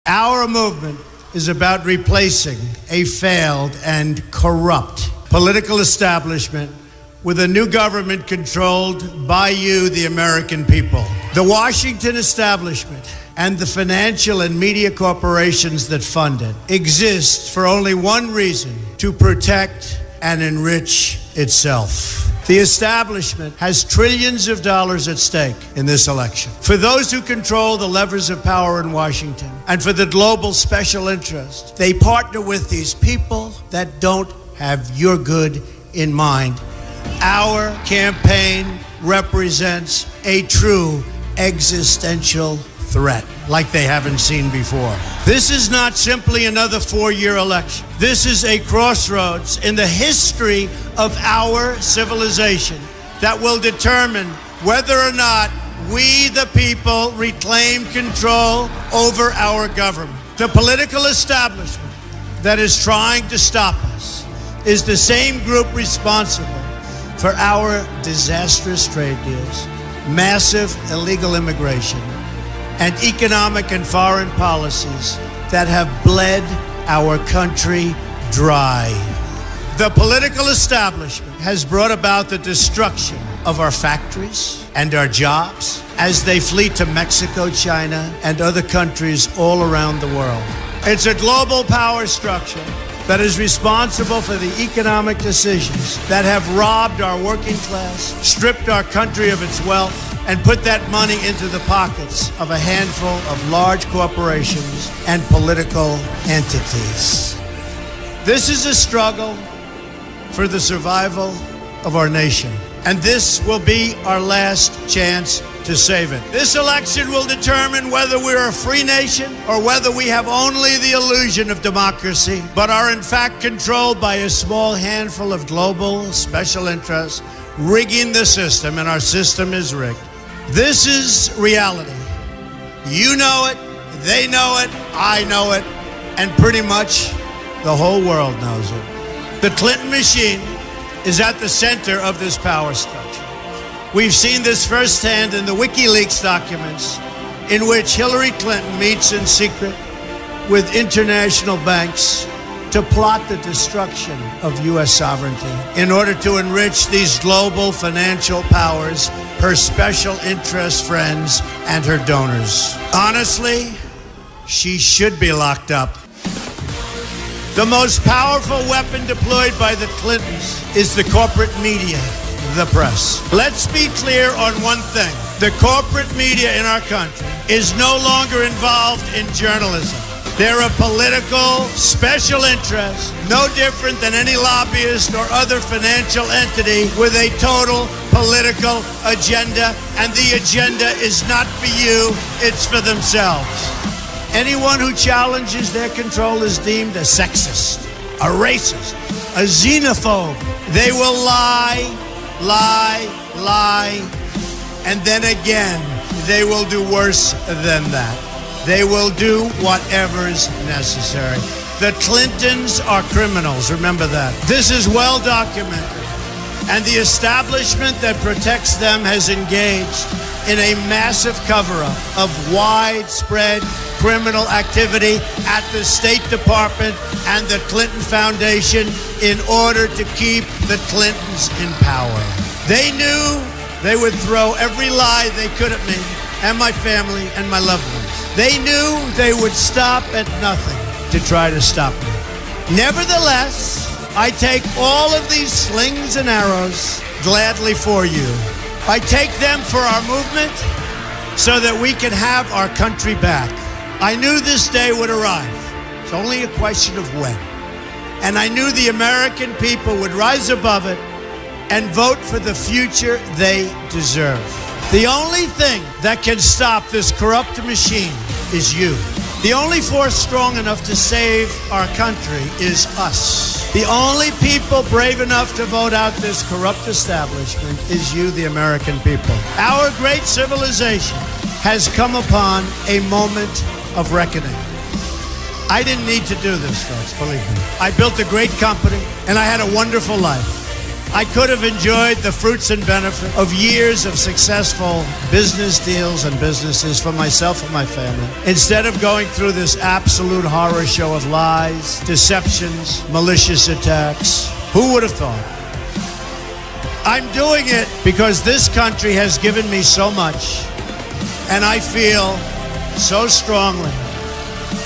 Our movement is about replacing a failed and corrupt political establishment with a new government controlled by you, the American people. The Washington establishment and the financial and media corporations that fund it exist for only one reason: to protect and enrich itself. The establishment has trillions of dollars at stake in this election. For those who control the levers of power in Washington and for the global special interest, they partner with these people that don't have your good in mind. Our campaign represents a true existential threat like they haven't seen before. This is not simply another four-year election. This is a crossroads in the history of our civilization that will determine whether or not we, the people, reclaim control over our government. The political establishment that is trying to stop us is the same group responsible for our disastrous trade deals, massive illegal immigration, and economic and foreign policies that have bled our country dry. The political establishment has brought about the destruction of our factories and our jobs as they flee to Mexico, China, and other countries all around the world. It's a global power structure that is responsible for the economic decisions that have robbed our working class, stripped our country of its wealth, and put that money into the pockets of a handful of large corporations and political entities. This is a struggle for the survival of our nation, and this will be our last chance to save it. This election will determine whether we're a free nation or whether we have only the illusion of democracy, but are in fact controlled by a small handful of global special interests rigging the system, and our system is rigged. This is reality. You know it, they know it, I know it, and pretty much the whole world knows it. The Clinton machine is at the center of this power structure. We've seen this firsthand in the WikiLeaks documents, in which Hillary Clinton meets in secret with international banks to plot the destruction of U.S. sovereignty in order to enrich these global financial powers, her special interest friends, and her donors. Honestly, she should be locked up. The most powerful weapon deployed by the Clintons is the corporate media, the press. Let's be clear on one thing. The corporate media in our country is no longer involved in journalism. They're a political special interest, no different than any lobbyist or other financial entity with a total political agenda, and the agenda is not for you, it's for themselves. Anyone who challenges their control is deemed a sexist, a racist, a xenophobe. They will lie, and then again, they will do worse than that. They will do whatever is necessary. The Clintons are criminals, remember that. This is well documented, and the establishment that protects them has engaged in a massive cover-up of widespread criminal activity at the State Department and the Clinton Foundation in order to keep the Clintons in power. They knew they would throw every lie they could at me and my family and my loved ones. They knew they would stop at nothing to try to stop me. Nevertheless, I take all of these slings and arrows gladly for you. I take them for our movement so that we can have our country back. I knew this day would arrive. It's only a question of when. And I knew the American people would rise above it and vote for the future they deserve. The only thing that can stop this corrupt machine is you. The only force strong enough to save our country is us. The only people brave enough to vote out this corrupt establishment is you, the American people. Our great civilization has come upon a moment of reckoning. I didn't need to do this, folks, believe me. I built a great company, and I had a wonderful life. I could have enjoyed the fruits and benefits of years of successful business deals and businesses for myself and my family, instead of going through this absolute horror show of lies, deceptions, malicious attacks. Who would have thought? I'm doing it because this country has given me so much, and I feel so strongly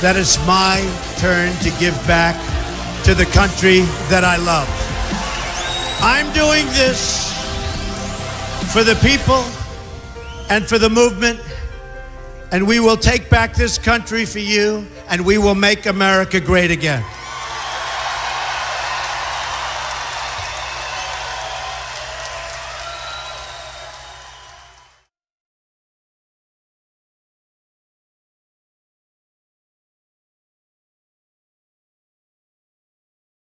that it's my turn to give back to the country that I love. I'm doing this for the people and for the movement, and we will take back this country for you, and we will make America great again.